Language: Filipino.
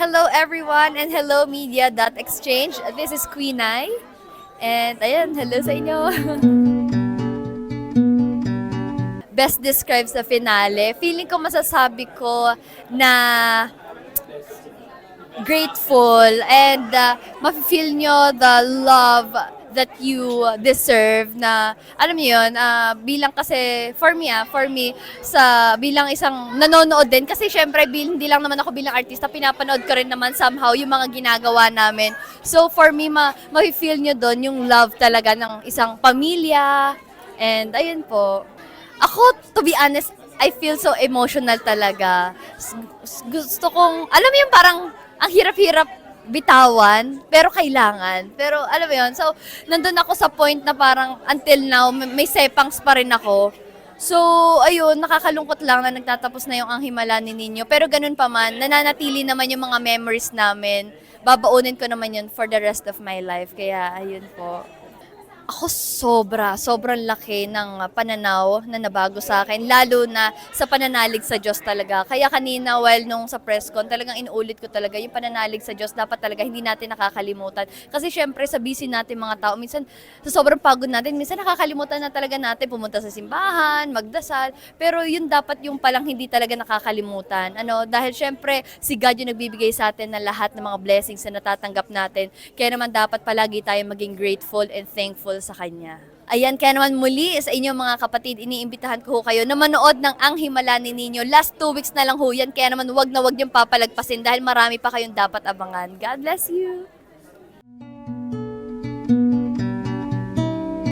Hello everyone and hello media.exchange. This is Queen Ai. And ayan, hello sa inyo. Best describes the finale. Feeling ko masasabi ko na grateful and mafe-feel nyo the love that you deserve na alam niyo yun bilang kasi for me sa bilang isang nanonood din kasi syempre hindi lang naman ako bilang artista pinapanood ko rin naman somehow yung mga ginagawa namin so for me mafe-feel nyo doon yung love talaga ng isang pamilya and ayun po ako to be honest I feel so emotional talaga. Gusto kong, alam mo yung parang, ang hirap-hirap bitawan, pero kailangan. Pero alam mo yun, so nandun ako sa point na parang until now, may sepangs pa rin ako. So, ayun, nakakalungkot lang na nagtatapos na yung Ang Himala ni Ninyo. Pero ganun pa man, nananatili naman yung mga memories namin. Babaunin ko naman yun for the rest of my life. Kaya, ayun po. Ako sobrang laki ng pananaw na nabago sa akin, lalo na sa pananalig sa Diyos talaga. Kaya kanina, while nung sa press con, talagang inuulit ko talaga, yung pananalig sa Diyos, dapat talaga hindi natin nakakalimutan. Kasi syempre, sa busy natin mga tao, minsan, sa sobrang pagod natin, minsan nakakalimutan na talaga natin pumunta sa simbahan, magdasal, pero yun dapat yung palang hindi talaga nakakalimutan. Dahil syempre, si God yung nagbibigay sa atin ng lahat ng mga blessings na natatanggap natin. Kaya naman dapat palagi tayo maging grateful and thankful sa Kanya. Ayan, kaya naman muli sa inyong mga kapatid, iniimbitahan ko ho kayo na manood ng Ang Himala ni Ninyo. Last 2 weeks na lang ho yan, kaya naman wag na wag niyong papalagpasin dahil marami pa kayong dapat abangan. God bless you!